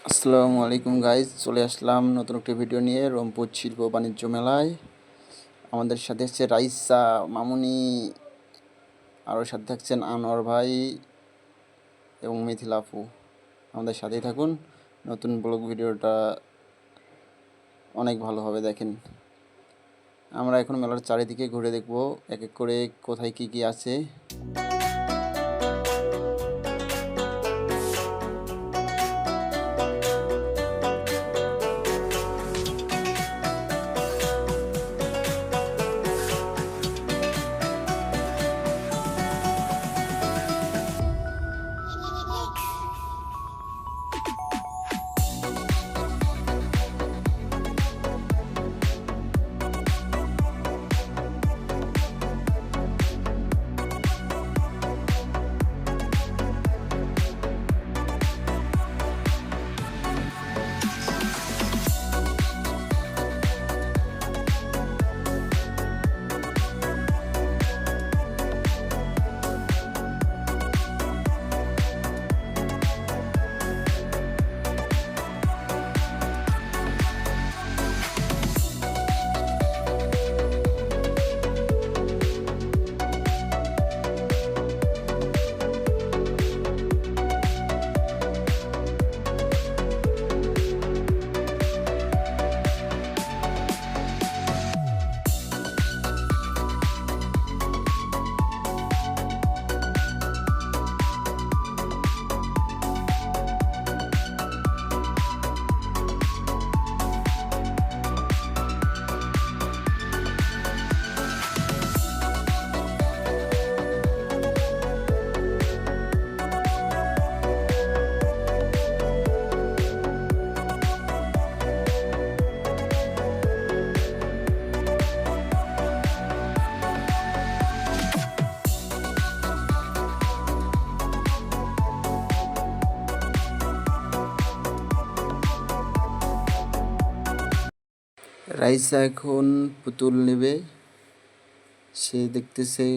আসসালামু আলাইকুম গাইজ, চলে আসলাম নতুন একটা ভিডিও নিয়ে রংপুর শিল্প বাণিজ্য মেলায়। আমাদের সাথে হচ্ছে রাইসা মামুনি, আরও সাথে থাকছেন আনোয়ার ভাই এবং মিথিলা আপু। আমাদের সাথেই থাকুন, নতুন ব্লগ ভিডিওটা অনেক ভালো হবে, দেখেন। আমরা এখন মেলার চারিদিকে ঘুরে দেখব এক এক করে কোথায় কি কি আছে। রাইসা এখন পুতুল নেবে, সে দেখতেছে,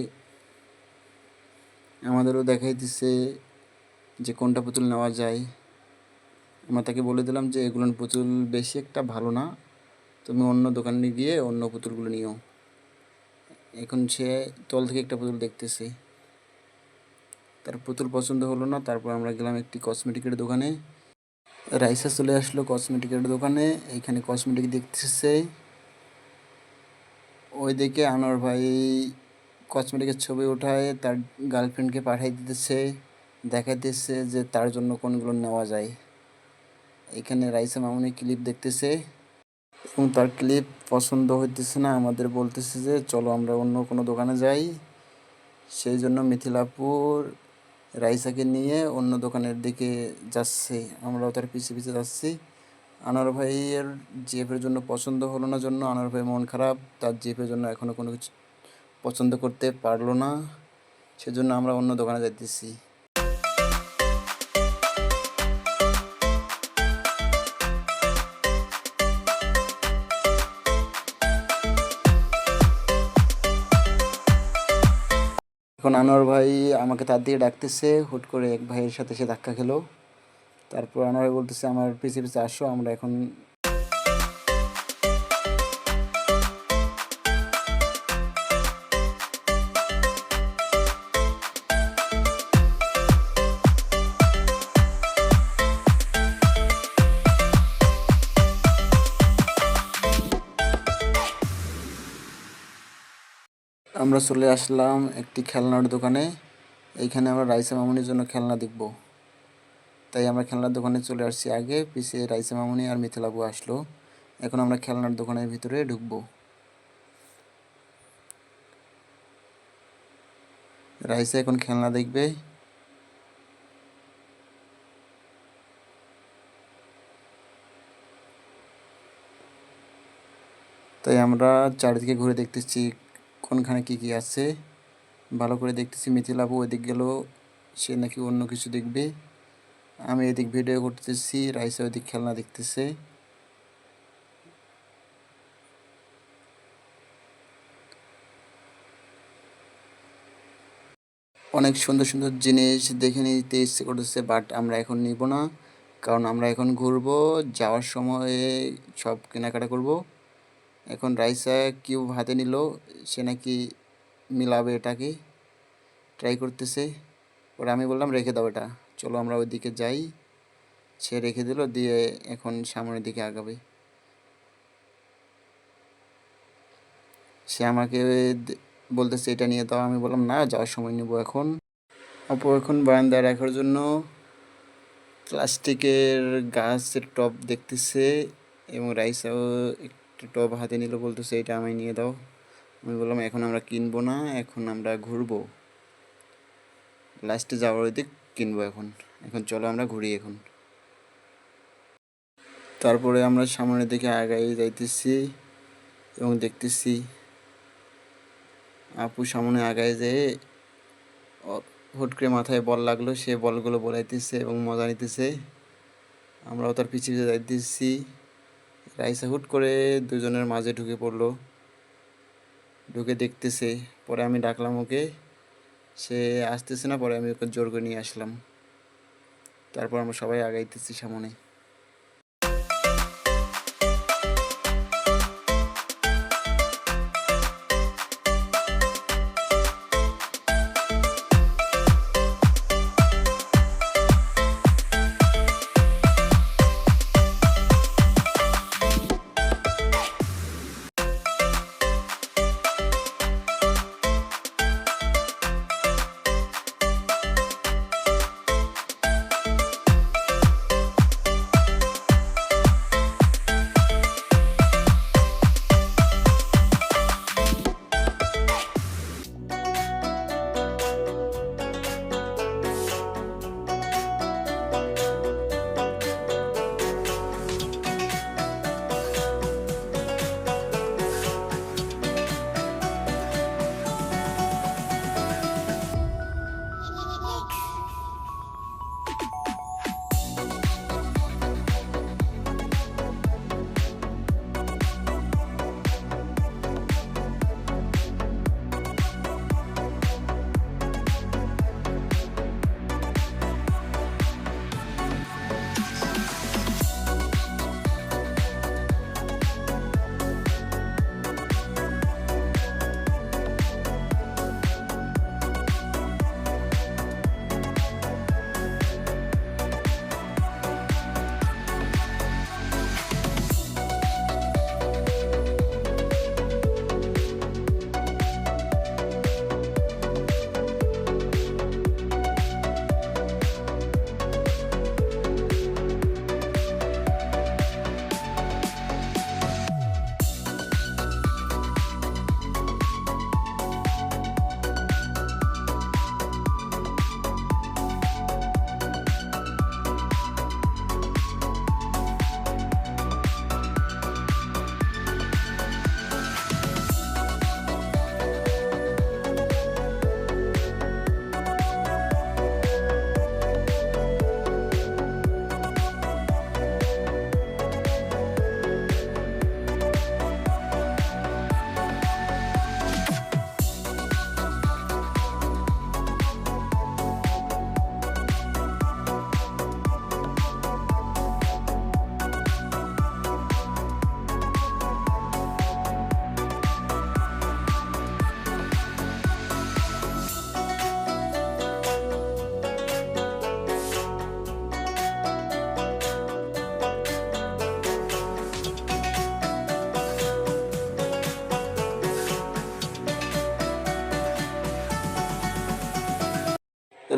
আমাদেরও দেখাইতেছে যে কোনটা পুতুল নেওয়া যায়। আমরা তাকে বলে দিলাম যে এগুলো পুতুল বেশি একটা ভালো না, তুমি অন্য দোকানে গিয়ে অন্য পুতুলগুলো নিও। এখন সে তল থেকে একটা পুতুল দেখতেছে, তার পুতুল পছন্দ হলো না। তারপর আমরা গেলাম একটি কসমেটিকের দোকানে। রাইসা চলে আসলো কসমেটিকের দোকানে, এইখানে কসমেটিক দেখতেছে। ওই দিকে আনোয়ার ভাই কসমেটিকের ছবি ওঠায় তার গার্লফ্রেন্ডকে পাঠিয়ে দিতেছে, দেখাইতেছে যে তার জন্য কোনগুলো নেওয়া যায়। এখানে রাইসা মামুনি ক্লিপ দেখতেছে এবং তার ক্লিপ পছন্দ হইতেছে না, আমাদের বলতেছে যে চলো আমরা অন্য কোনো দোকানে যাই। সেই জন্য মিথিলাপুর রাইসাকে নিয়ে অন্য দোকানের দিকে যাচ্ছে, আমরাও তার পিছে পিছে যাচ্ছি। আনোয়ার ভাইয়ের জিএফের জন্য পছন্দ হলো না জন্য আনোয়ার ভাই মন খারাপ, তার জিএফের জন্য এখনও কোনো কিছু পছন্দ করতে পারলো না, সেজন্য আমরা অন্য দোকানে যাইতেছি। এখন আনোয়ার ভাই আমাকে তার দিকে ডাকতেছে, হুট করে এক ভাইয়ের সাথে সে ধাক্কা খেলো। তারপর আনোয়ার ভাই বলতেছে আমার পিছে পিছে আসো, আমরা এখন আমরা চলে আসলাম একটি খেলনার দোকানে। এইখানে আমরা রাইসা মামুনির জন্য খেলনা দেখব, তাই আমরা খেলনার দোকানে চলে আসছি আগে, পিছিয়ে রাইসা মামুনি আর মিথিলাবু আসলো। এখন আমরা খেলনার দোকানের ভিতরে ঢুকবো। রাইসা এখন খেলনা দেখবে। তাই আমরা চারিদিকে ঘুরে দেখতেছি কোনখানে কি কি আছে, ভালো করে দেখতেছি। মিথিলাবু ওইদিক গেল, সে নাকি অন্য কিছু দেখবে। আমি এদিক ভিডিও করতেছি, রাইসা ওইদিক খেলনা দেখতেছে। অনেক সুন্দর সুন্দর জিনিস দেখে নিতে ইচ্ছে করতেছে, বাট আমরা এখন নিব না, কারণ আমরা এখন ঘুরবো, যাওয়ার সময়ে সব কেনাকাটা করব। এখন রাইসা কিউব হাতে নিল, সে নাকি মিলাবে, এটাকে ট্রাই করতেছে। পরে আমি বললাম রেখে দাও এটা, চলো আমরা ওইদিকে যাই। সে রেখে দিল, দিয়ে এখন সামনের দিকে আগাবে। সে আমাকে বলতেছে এটা নিয়ে দাও, আমি বললাম না, যাওয়ার সময় নিব এখন। আপু এখন বারান্দায় রাখার জন্য প্লাস্টিকের গাছের টব দেখতেছে, এবং রাইসাও একটা টব হাতে নিল, বলতেছে এটা আমায় নিয়ে দাও। আমি বললাম এখন আমরা কিনবো না, এখন আমরা ঘুরবো, লাস্টে যাওয়ার ওই দিক কিনবো। এখন এখন চলো আমরা ঘুরি এখন। তারপরে আমরা সামনের দিকে আগাই যাইতেছি এবং দেখতেছি আপু সামনে আগায় যেয়ে হুট করে মাথায় বল লাগলো, সে বলগুলো বলাইতেছে এবং মজা নিতেছে। আমরাও তার পিছিয়ে পিছিয়ে যাইতেছি। রাইসা হুট করে দুজনের মাঝে ঢুকে পড়লো, ঢুকে দেখতেছে। পরে আমি ডাকলাম ওকে, সে আসতেছে না, পরে আমি ওকে জোর করে নিয়ে আসলাম। তারপর আমরা সবাই আগাইতেছি সামনে।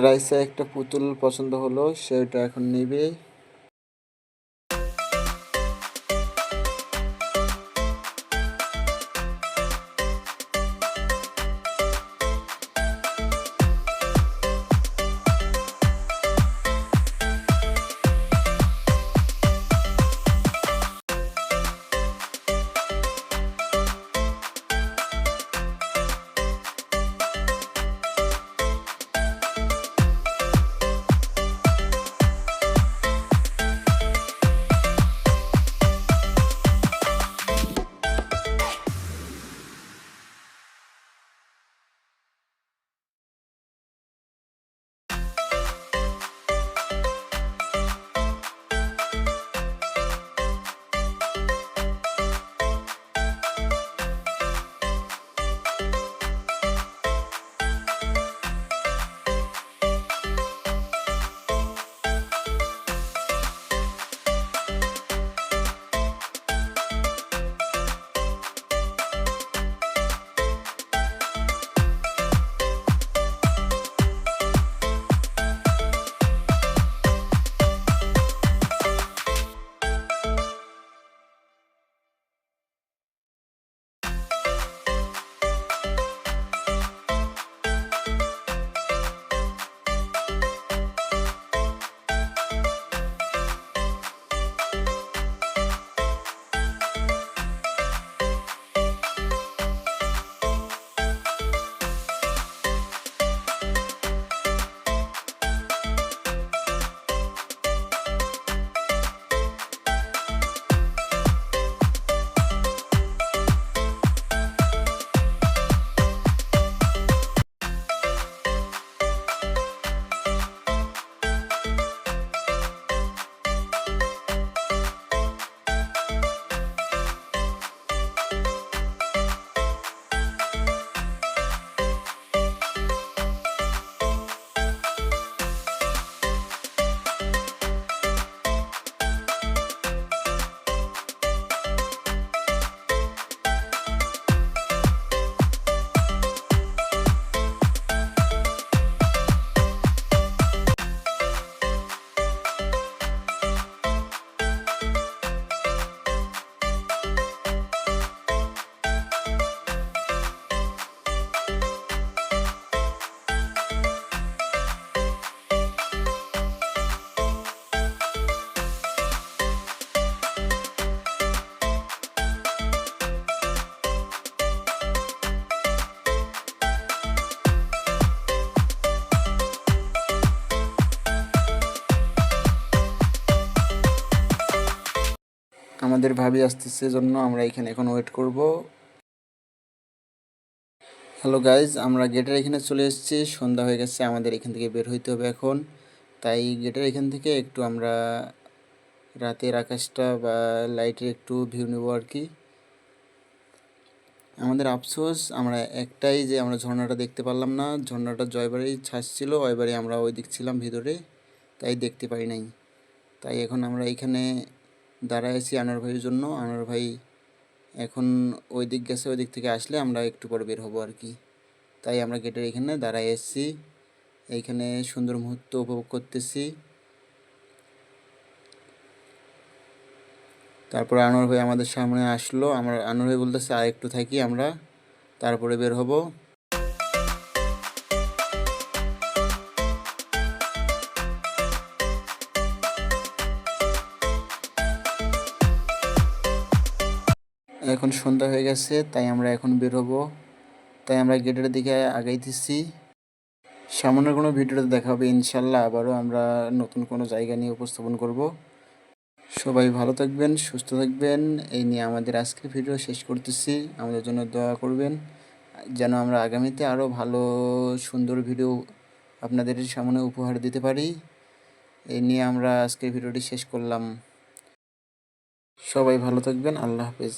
রাইসা একটা পুতুল পছন্দ হলো, সে ওটা এখন নেবে। আমাদের ভাবি আসতেছে জন্য আমরা এখানে এখন ওয়েট করব। হ্যালো গাইজ, আমরা গেটের এখানে চলে এসেছি। সন্ধ্যা হয়ে গেছে, আমাদের এখান থেকে বের হইতে হবে এখন। তাই গেটের এখান থেকে একটু আমরা রাতের আকাশটা বা লাইটের একটু ভিউ নেব আর কি। আমাদের আফসোস আমরা একটাই যে আমরা ঝর্ণাটা দেখতে পারলাম না। ঝর্ণাটা জয়বাড়ি ছাড়ছিল, ওইবারে আমরা ওই দিক ছিলাম ভিতরে, তাই দেখতে পারি নাই। তাই এখন আমরা এইখানে দাঁড়ায় আছি আনোয়ার ভাইয়ের জন্য। আনোয়ার ভাই এখন ওই দিক গেছে, ওই দিক থেকে আসলে আমরা একটু পরে বের হবো আর কি। তাই আমরা গেটের এখানে দাঁড়ায় এসেছি, এইখানে সুন্দর মুহূর্ত উপভোগ করতেছি। তারপর আনোয়ার ভাই আমাদের সামনে আসলো। আনোয়ার ভাই বলতেছে আর একটু থাকি আমরা, তারপরে বের হব। এখন সন্ধ্যা হয়ে গেছে, তাই আমরা এখন বের হব। তাই আমরা গেটের দিকে আগাইতেছি। সামনের কোনো ভিডিওতে দেখা হবে ইনশাল্লাহ। আবারও আমরা নতুন কোনো জায়গা নিয়ে উপস্থাপন করব। সবাই ভালো থাকবেন, সুস্থ থাকবেন, এই নিয়ে আমাদের আজকের ভিডিও শেষ করতেছি। আমাদের জন্য দোয়া করবেন যেন আমরা আগামীতে আরও ভালো সুন্দর ভিডিও আপনাদের সামনে উপহার দিতে পারি। এই নিয়ে আমরা আজকের ভিডিওটি শেষ করলাম। সবাই ভালো থাকবেন, আল্লাহ হাফেজ।